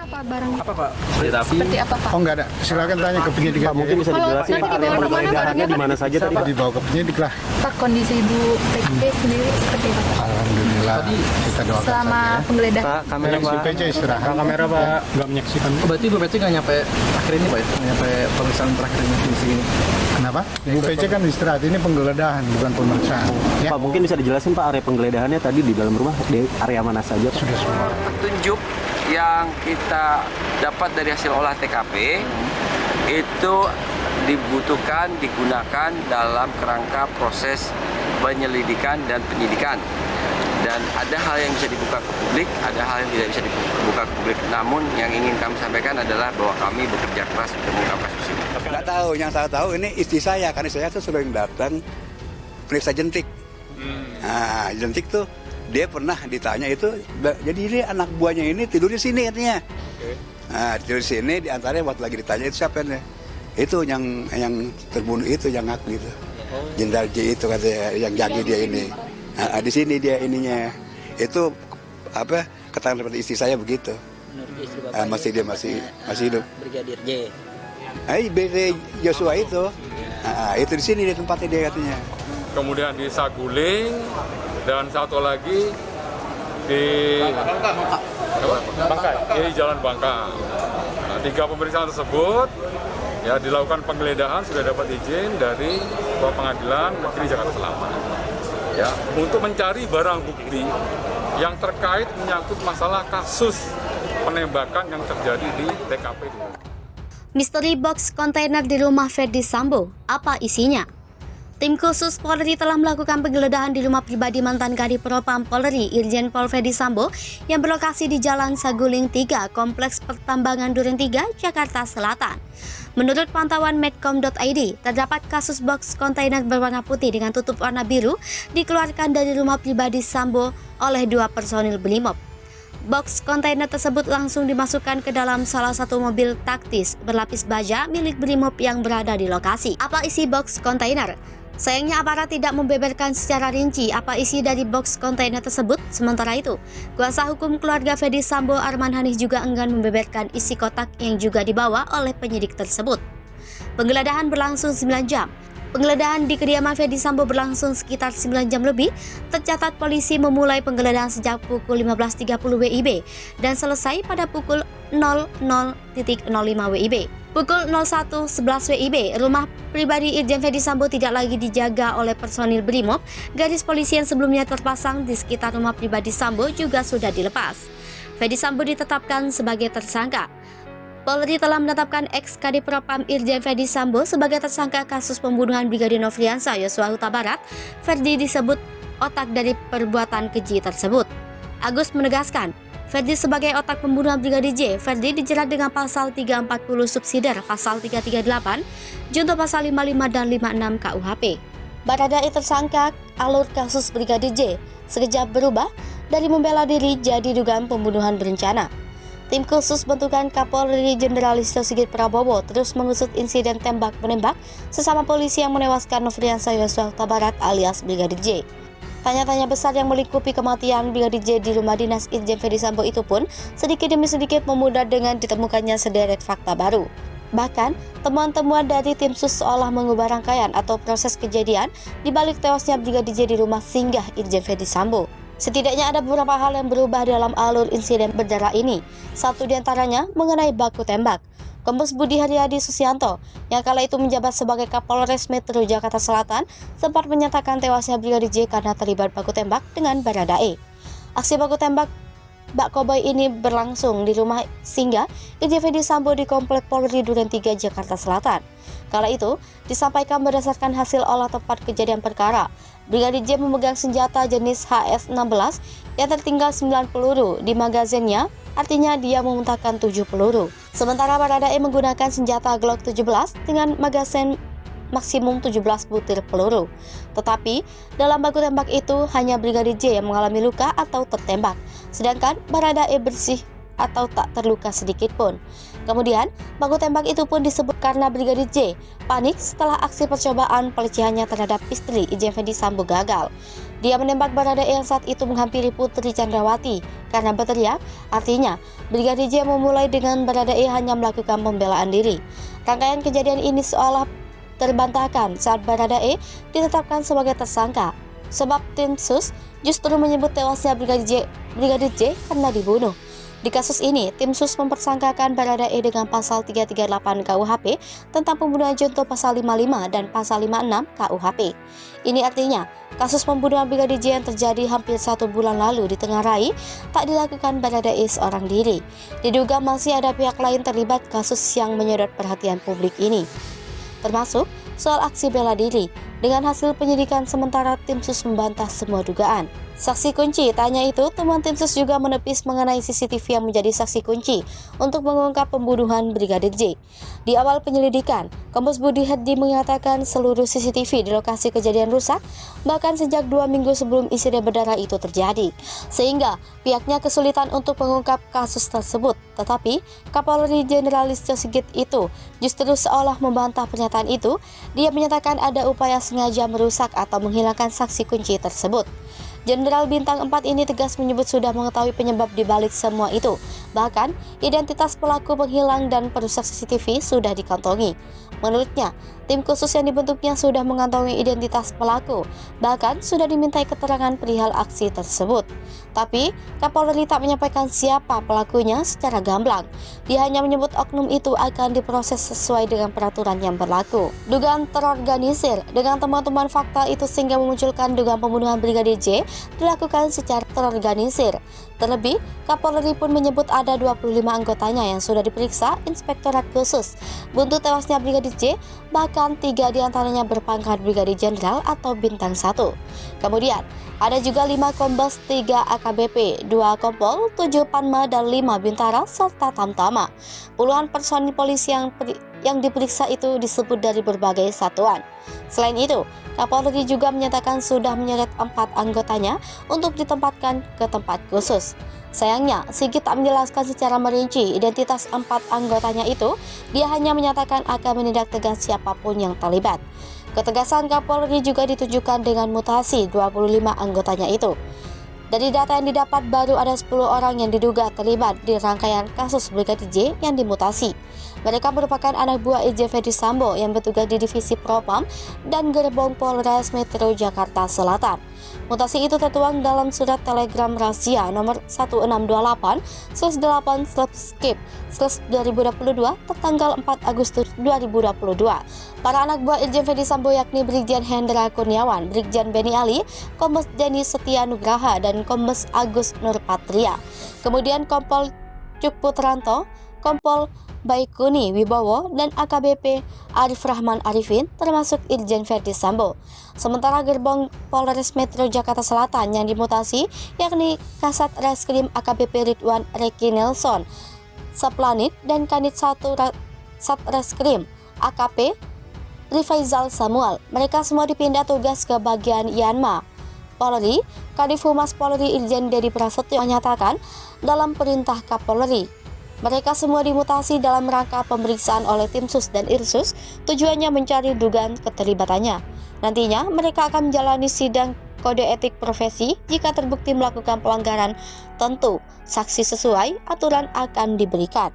Apa barang? Apa Pak? Seperti apa Pak? Oh enggak ada, silakan tanya ke penyidik. Pak, mungkin bisa dijelasin nanti Pak, area dibawa kemana penggeledahannya barangnya, di mana saja tadi Pak? Dibawa ke penyidik lah. Pak, kondisi Ibu PJ sendiri seperti apa Pak? Alhamdulillah kita doakan Selama saja. penggeledahan. Pak, kamera Si Pak. PJ istirahat. Pak, kamera Pak. Nggak menyaksikan. Oh, berarti Bu Pece nggak nyampe akhir ini Pak ya? Nggak nyampe pemeriksaan terakhir ini di sini. Kenapa? Bu PJ kan istirahat, ini penggeledahan bukan pemeriksaan. Ya, Pak, mungkin bisa dijelasin Pak area penggeledahannya tadi di dalam rumah di area mana saja Pak? sudah semua. Petunjuk yang kita dapat dari hasil olah TKP itu dibutuhkan digunakan dalam kerangka proses penyelidikan dan penyidikan. Dan ada hal yang bisa dibuka ke publik, ada hal yang tidak bisa dibuka ke publik. Namun yang ingin kami sampaikan adalah bahwa kami bekerja keras untuk mengungkap kasus ini. Nggak tahu, yang saya tahu ini istri saya, karena saya tuh sering datang periksa jentik. Nah, jentik tuh dia pernah ditanya itu, jadi ini anak buahnya ini tidur di sini katanya. Nah, tidur di sini, diantaranya waktu lagi ditanya itu siapa nih? Itu yang terbunuh itu yang ngaku gitu. Jenderal J itu katanya yang jaga dia ini. Nah, di sini dia ininya. Itu apa? Keterangan seperti istri saya begitu. Masih dia masih hidup. Brigadir J. BT Joshua itu. Nah, itu di sini dia tempatnya dia katanya. Kemudian di Saguling dan satu lagi di Bangkai, di Jalan Bangka. Nah, 3 pemeriksaan tersebut ya dilakukan penggeledahan sudah dapat izin dari Pengadilan Negeri Jakarta Selatan. Ya, untuk mencari barang bukti yang terkait menyangkut masalah kasus penembakan yang terjadi di TKP. Misteri box kontainer di rumah Ferdi Sambo, apa isinya? Tim khusus Polri telah melakukan penggeledahan di rumah pribadi mantan Kadif Propam Polri Irjen Pol Ferdi Sambo yang berlokasi di Jalan Saguling 3, Kompleks Pertambangan Duren 3, Jakarta Selatan. Menurut pantauan medcom.id, terdapat kasus box kontainer berwarna putih dengan tutup warna biru dikeluarkan dari rumah pribadi Sambo oleh 2 personil Brimob. Box kontainer tersebut langsung dimasukkan ke dalam salah satu mobil taktis berlapis baja milik Brimob yang berada di lokasi. Apa isi box kontainer? Sayangnya aparat tidak membeberkan secara rinci apa isi dari box kontainer tersebut. Sementara itu, kuasa hukum keluarga Ferdi Sambo Arman Hanis juga enggan membeberkan isi kotak yang juga dibawa oleh penyidik tersebut. Penggeledahan berlangsung 9 jam. Penggeledahan di kediaman Ferdi Sambo berlangsung sekitar 9 jam lebih. Tercatat polisi memulai penggeledahan sejak pukul 15.30 WIB dan selesai pada pukul 00.05 WIB. Pukul 01.11 WIB, rumah pribadi Irjen Ferdi Sambo tidak lagi dijaga oleh personil Brimob. Garis polisi yang sebelumnya terpasang di sekitar rumah pribadi Sambo juga sudah dilepas. Ferdi Sambo ditetapkan sebagai tersangka. Polri telah menetapkan ex-Kadif Propam Irjen Ferdi Sambo sebagai tersangka kasus pembunuhan Brigadir Nofriansah Yosua Huta Barat. Ferdi disebut otak dari perbuatan keji tersebut. Agus menegaskan, Ferdi sebagai otak pembunuhan Brigadir J. Ferdi dijerat dengan pasal 340 subsidiar, pasal 338, junto pasal 55 dan 56 KUHP. Baradae tersangka alur kasus Brigadir J sekejap berubah dari membela diri jadi dugaan pembunuhan berencana. Tim khusus bentukan Kapolri Jenderal Listio Sigit Prabowo terus mengusut insiden tembak-menembak sesama polisi yang menewaskan Nofriansah Yosua Huta Barat alias Brigadir J. Tanya-tanya besar yang melingkupi kematian Brigadir J di rumah dinas Irjen Ferdi Sambo itu pun sedikit demi sedikit memudar dengan ditemukannya sederet fakta baru. Bahkan, temuan-temuan dari tim sus seolah mengubah rangkaian atau proses kejadian di balik tewasnya Brigadir J di rumah singgah Irjen Ferdi Sambo. Setidaknya ada beberapa hal yang berubah dalam alur insiden berdarah ini. Satu diantaranya mengenai baku tembak. Kombes Budi Haryadi Susianto yang kala itu menjabat sebagai Kapolres Metro Jakarta Selatan sempat menyatakan tewasnya Brigadir J karena terlibat baku tembak dengan Baradae. Aksi baku tembak Bak Koboi ini berlangsung di rumah singgah Irjen Ferdi Sambo di Komplek Polri Duren 3 Jakarta Selatan. Kala itu disampaikan berdasarkan hasil olah tempat kejadian perkara, Brigadir J memegang senjata jenis HS-16 yang tertinggal 9 peluru di magazinnya, artinya dia memuntahkan 7 peluru. Sementara Baradae menggunakan senjata Glock 17 dengan magazin maksimum 17 butir peluru. Tetapi, dalam baku tembak itu hanya Brigadir J yang mengalami luka atau tertembak, sedangkan Baradae bersih atau tak terluka sedikit pun. Kemudian, baku tembak itu pun disebut karena Brigadir J panik setelah aksi percobaan pelecehannya terhadap istri Irjen Ferdi Sambo gagal. Dia menembak Baradae yang saat itu menghampiri Putri Chandrawati karena berteriak. Artinya, Brigadir J memulai dengan Baradae hanya melakukan pembelaan diri. Rangkaian kejadian ini seolah terbantahkan saat Baradae ditetapkan sebagai tersangka, sebab tim sus justru menyebut tewasnya Brigadir J karena dibunuh. Di kasus ini, tim sus mempersangkakan Baradae dengan pasal 338 KUHP tentang pembunuhan contoh pasal 55 dan pasal 56 KUHP. Ini artinya, kasus pembunuhan Brigadir J yang terjadi hampir 1 bulan lalu di Tenggarai tak dilakukan Baradae seorang diri. Diduga masih ada pihak lain terlibat kasus yang menyedot perhatian publik ini, termasuk soal aksi bela diri. Dengan hasil penyidikan sementara, tim sus membantah semua dugaan. Saksi kunci tanya itu, temuan tim sus juga menepis mengenai CCTV yang menjadi saksi kunci untuk mengungkap pembunuhan Brigadir J. Di awal penyelidikan, Kombes Budi Herdi mengatakan seluruh CCTV di lokasi kejadian rusak, bahkan sejak 2 minggu sebelum insiden berdarah itu terjadi, sehingga pihaknya kesulitan untuk mengungkap kasus tersebut. Tetapi, Kapolri Jenderal Listio Sigit itu justru seolah membantah pernyataan itu. Dia menyatakan ada upaya sengaja merusak atau menghilangkan saksi kunci tersebut. Jenderal Bintang 4 ini tegas menyebut sudah mengetahui penyebab dibalik semua itu. Bahkan, identitas pelaku penghilang dan perusak CCTV sudah dikantongi. Menurutnya, tim khusus yang dibentuknya sudah mengantongi identitas pelaku, bahkan sudah dimintai keterangan perihal aksi tersebut. Tapi, Kapolri tak menyampaikan siapa pelakunya secara gamblang. Dia hanya menyebut oknum itu akan diproses sesuai dengan peraturan yang berlaku. Dugaan terorganisir dengan teman-teman fakta itu sehingga memunculkan dugaan pembunuhan Brigadir J dilakukan secara terorganisir. Terlebih, Kapolri pun menyebut ada 25 anggotanya yang sudah diperiksa Inspektorat Khusus. Buntu tewasnya Brigadir J, bahkan 3 diantaranya berpangkat Brigadir Jenderal atau Bintang 1. Kemudian, ada juga 5 Kombes, 3 AKBP, 2 Kompol, 7 Panma, dan 5 Bintara, serta Tamtama. Puluhan personil polisi yang diperiksa itu disebut dari berbagai satuan. Selain itu, Kapolri juga menyatakan sudah menyeret 4 anggotanya untuk ditempatkan ke tempat khusus. Sayangnya, Sigit tak menjelaskan secara merinci identitas 4 anggotanya itu. Dia hanya menyatakan akan menindak tegas siapapun yang terlibat. Ketegasan Kapolri juga ditunjukkan dengan mutasi 25 anggotanya itu. Dari data yang didapat, baru ada 10 orang yang diduga terlibat di rangkaian kasus Brigadir J yang dimutasi. Mereka merupakan anak buah Irjen Ferdi Sambo yang bertugas di Divisi Propam dan Gerbong Polres Metro Jakarta Selatan. Mutasi itu tertuang dalam surat telegram rahasia nomor 1686/8/skip/2022 tertanggal 4 Agustus 2022. Para anak buah Irjen Ferdi Sambo yakni Brigjen Hendra Kurniawan, Brigjen Beni Ali, Kombes Denny Setia Nugraha, dan Kombes Agus Nurpatria. Kemudian Kompol Cuk Putranto, Kompol Baikuni Wibowo, dan AKBP Arif Rahman Arifin, termasuk Irjen Ferdi Sambo. Sementara Gerbong Polres Metro Jakarta Selatan yang dimutasi yakni Kasat Reskrim AKBP Ridwan Reki Nelson Saplanit dan Kanit 1 Satreskrim AKP Rifaizal Samuel. Mereka semua dipindah tugas ke bagian Yanma Polri. Kadif Humas Polri Irjen Dedi Prasetyo menyatakan dalam perintah Kapolri, mereka semua dimutasi dalam rangka pemeriksaan oleh tim sus dan irsus, tujuannya mencari dugaan keterlibatannya. Nantinya mereka akan menjalani sidang kode etik profesi. Jika terbukti melakukan pelanggaran, tentu sanksi sesuai aturan akan diberikan.